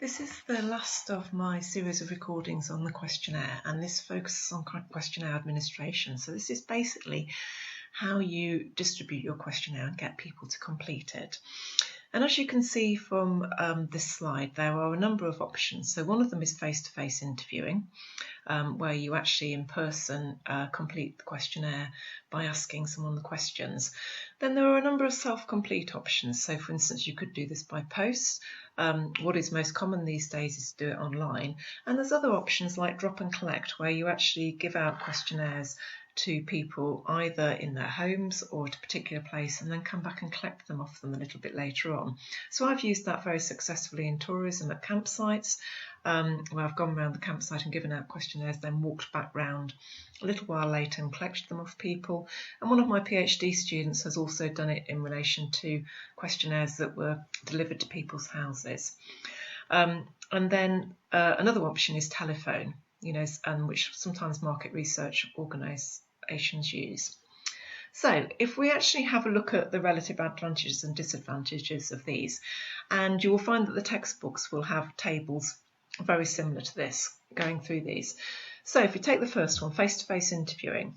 This is the last of my series of recordings on the questionnaire, and this focuses on questionnaire administration. So this is basically how you distribute your questionnaire and get people to complete it. And as you can see from this slide, there are a number of options. So one of them is face-to-face interviewing, where you actually in person complete the questionnaire by asking someone the questions. Then there are a number of self-complete options. So for instance, you could do this by post. What is most common these days is to do it online. And there's other options like drop and collect, where you actually give out questionnaires to people either in their homes or at a particular place and then come back and collect them off them a little bit later on. So I've used that very successfully in tourism at campsites, where I've gone around the campsite and given out questionnaires, then walked back round a little while later and collected them off people. And one of my PhD students has also done it in relation to questionnaires that were delivered to people's houses. And then another option is telephone, which sometimes market research organisations use. So if we actually have a look at the relative advantages and disadvantages of these, and you will find that the textbooks will have tables very similar to this, going through these. So if you take the first one, face-to-face interviewing,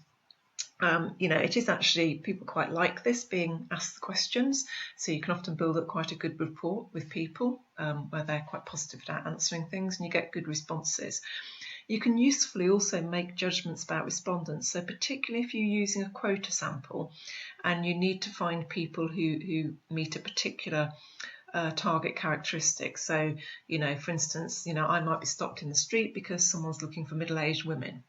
it is actually, people quite like this, being asked the questions, so you can often build up quite a good rapport with people where they're quite positive at answering things and you get good responses. You can usefully also make judgments about respondents, so particularly if you're using a quota sample and you need to find people who meet a particular target characteristics. So, for instance, I might be stopped in the street because someone's looking for middle-aged women,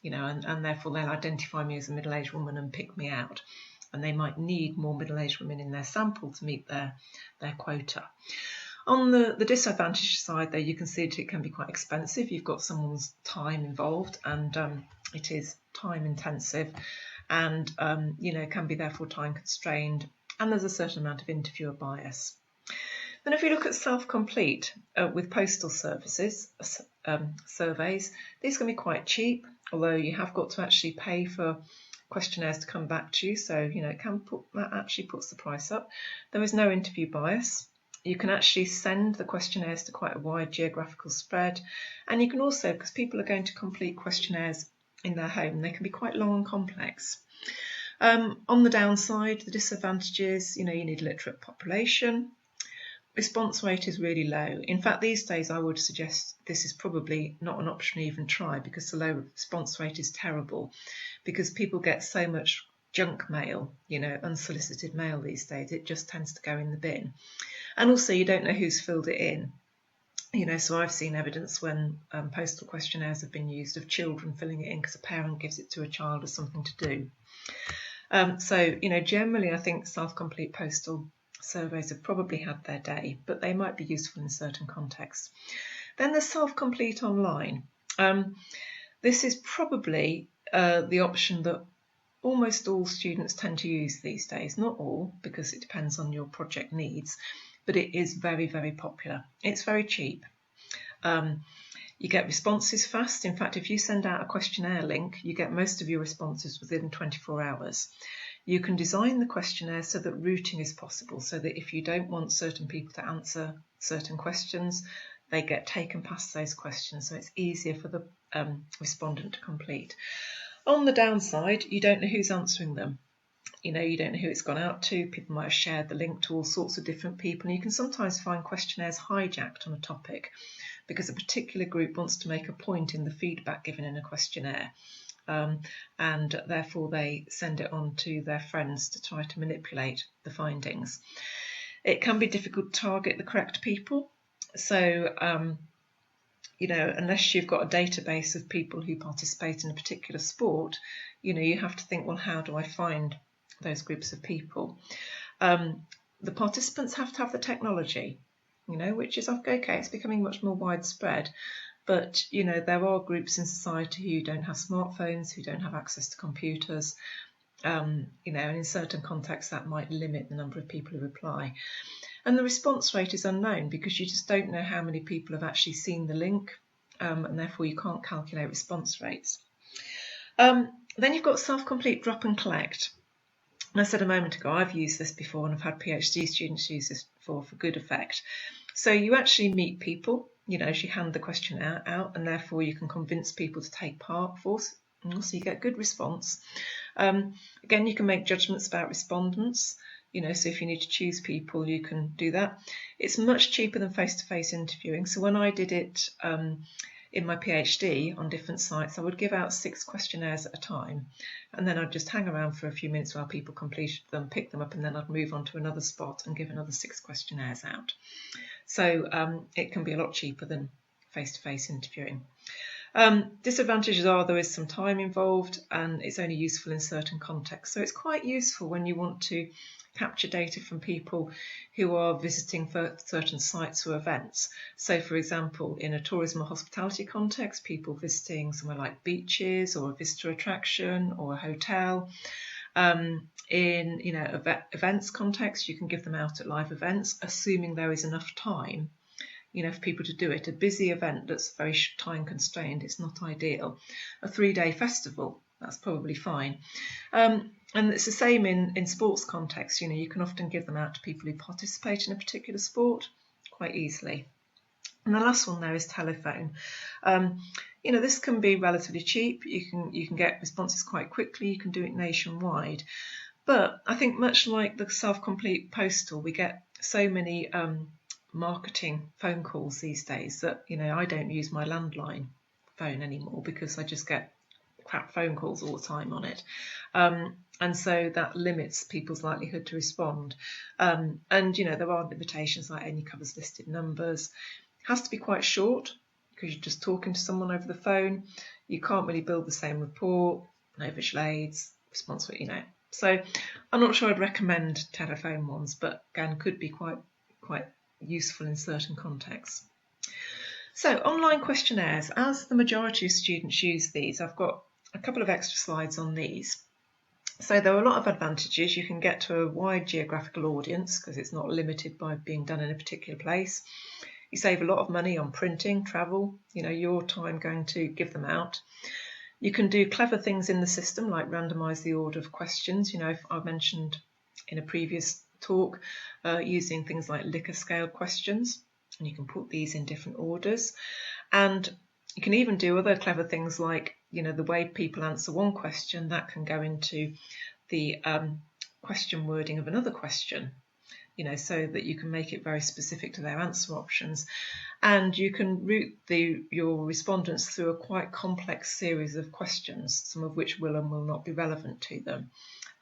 and therefore they'll identify me as a middle-aged woman and pick me out. And they might need more middle-aged women in their sample to meet their quota. On the disadvantage side, there you can see that it can be quite expensive. You've got someone's time involved, and it is time intensive, and can be therefore time constrained, and there's a certain amount of interviewer bias. Then if you look at self-complete with postal services, surveys, these can be quite cheap, although you have got to actually pay for questionnaires to come back to you, so that actually puts the price up. There is no interview bias. You can actually send the questionnaires to quite a wide geographical spread, and you can also, because people are going to complete questionnaires in their home, they can be quite long and complex. On the downside, the disadvantages, you need a literate population. Response rate is really low. In fact, these days I would suggest this is probably not an option to even try, because the low response rate is terrible, because people get so much junk mail, unsolicited mail these days. It just tends to go in the bin. And also you don't know who's filled it in. So I've seen evidence when postal questionnaires have been used of children filling it in because a parent gives it to a child as something to do. Generally I think self-complete postal surveys have probably had their day, but they might be useful in certain contexts. Then there's self-complete online. This is probably the option that almost all students tend to use these days. Not all, because it depends on your project needs, but it is very, very popular. It's very cheap. You get responses fast. In fact, if you send out a questionnaire link, you get most of your responses within 24 hours. You can design the questionnaire so that routing is possible, so that if you don't want certain people to answer certain questions, they get taken past those questions, so it's easier for the respondent to complete. On the downside, you don't know who's answering them. You don't know who it's gone out to. People might have shared the link to all sorts of different people, and you can sometimes find questionnaires hijacked on a topic because a particular group wants to make a point in the feedback given in a questionnaire, and therefore they send it on to their friends to try to manipulate the findings. It can be difficult to target the correct people, so unless you've got a database of people who participate in a particular sport, you have to think, well, how do I find those groups of people? The participants have to have the technology, which is okay, it's becoming much more widespread. But, there are groups in society who don't have smartphones, who don't have access to computers, and in certain contexts that might limit the number of people who reply. And the response rate is unknown because you just don't know how many people have actually seen the link, and therefore you can't calculate response rates. Then you've got self-complete drop and collect. And I said a moment ago, I've used this before and I've had PhD students use this before for good effect. So you actually meet people, as you hand the questionnaire out, and therefore you can convince people to take part so you get good response. Again, you can make judgments about respondents, so if you need to choose people, you can do that. It's much cheaper than face-to-face interviewing. So when I did it in my PhD on different sites, I would give out 6 questionnaires at a time, and then I'd just hang around for a few minutes while people completed them, pick them up, and then I'd move on to another spot and give another 6 questionnaires out. So it can be a lot cheaper than face-to-face interviewing. Disadvantages are there is some time involved, and it's only useful in certain contexts. So it's quite useful when you want to capture data from people who are visiting for certain sites or events. So for example, in a tourism or hospitality context, people visiting somewhere like beaches or a visitor attraction or a hotel. In events context, you can give them out at live events, assuming there is enough time for people to do it. A busy event that's very time constrained, it's not ideal. A 3-day festival, that's probably fine. And it's the same in sports context. You can often give them out to people who participate in a particular sport quite easily. And the last one there is telephone. This can be relatively cheap. You can get responses quite quickly. You can do it nationwide. But I think much like the self-complete postal, we get so many marketing phone calls these days that I don't use my landline phone anymore because I just get crap phone calls all the time on it, and so that limits people's likelihood to respond. And there are limitations, like only covers listed numbers. It has to be quite short because you're just talking to someone over the phone. You can't really build the same rapport, no visual aids, response, So I'm not sure I'd recommend telephone ones, but again, could be quite useful in certain contexts. So online questionnaires, as the majority of students use these, I've got a couple of extra slides on these. So there are a lot of advantages. You can get to a wide geographical audience because it's not limited by being done in a particular place. You save a lot of money on printing, travel, your time going to give them out. You can do clever things in the system like randomise the order of questions. If I mentioned in a previous talk using things like Likert scale questions, and you can put these in different orders. And you can even do other clever things like the way people answer one question, that can go into the question wording of another question, so that you can make it very specific to their answer options. And you can route your respondents through a quite complex series of questions, some of which will and will not be relevant to them.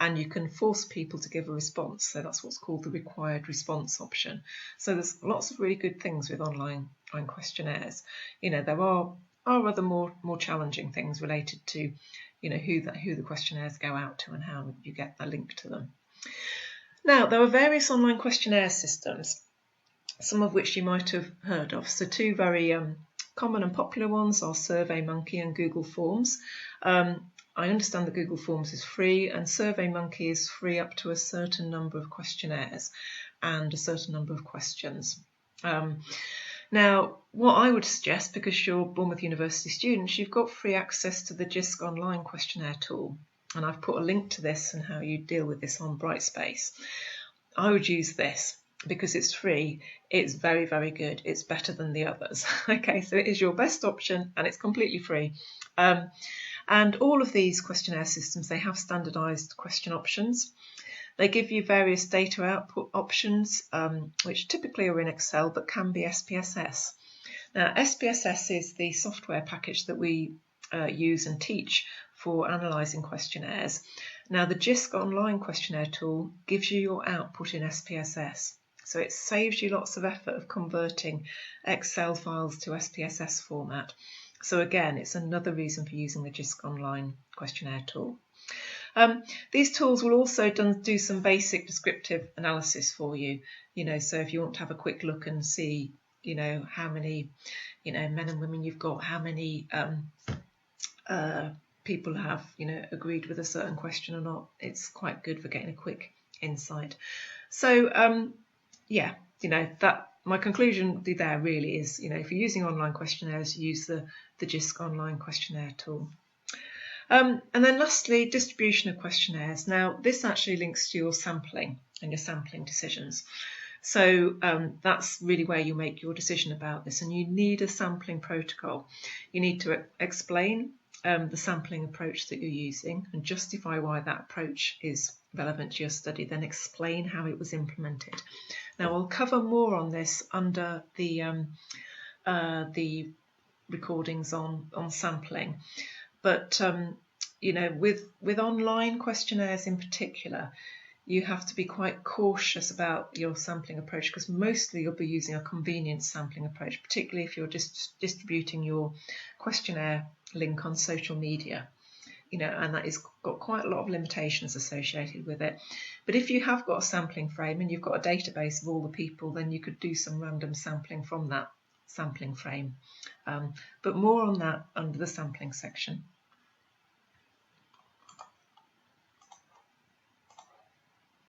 And you can force people to give a response. So that's what's called the required response option. So there's lots of really good things with online questionnaires. There are other more challenging things related to, who the questionnaires go out to and how you get a link to them. Now, there are various online questionnaire systems, some of which you might have heard of. So 2 very common and popular ones are SurveyMonkey and Google Forms. I understand that Google Forms is free, and SurveyMonkey is free up to a certain number of questionnaires and a certain number of questions. Now, what I would suggest, because you're Bournemouth University students, you've got free access to the JISC online questionnaire tool. And I've put a link to this and how you deal with this on Brightspace. I would use this because it's free. It's very, very good. It's better than the others. Okay, so it is your best option and it's completely free. And all of these questionnaire systems, they have standardised question options. They give you various data output options, which typically are in Excel, but can be SPSS. Now, SPSS is the software package that we use and teach for analysing questionnaires. Now, the JISC online questionnaire tool gives you your output in SPSS. So it saves you lots of effort of converting Excel files to SPSS format. So again, it's another reason for using the JISC online questionnaire tool. These tools will also do some basic descriptive analysis for you. So if you want to have a quick look and see, how many, men and women you've got, how many people have, agreed with a certain question or not, it's quite good for getting a quick insight. So, that my conclusion there really is, if you're using online questionnaires, use the JISC online questionnaire tool. And then lastly, distribution of questionnaires. Now, this actually links to your sampling and your sampling decisions. So that's really where you make your decision about this, and you need a sampling protocol. You need to explain the sampling approach that you're using and justify why that approach is relevant to your study, then explain how it was implemented. Now, we'll cover more on this under the recordings on sampling, but you know, with online questionnaires in particular, you have to be quite cautious about your sampling approach, because mostly you'll be using a convenience sampling approach, particularly if you're distributing your questionnaire link on social media, you know, and that has got quite a lot of limitations associated with it. But if you have got a sampling frame and you've got a database of all the people, then you could do some random sampling from that sampling frame. But more on that under the sampling section.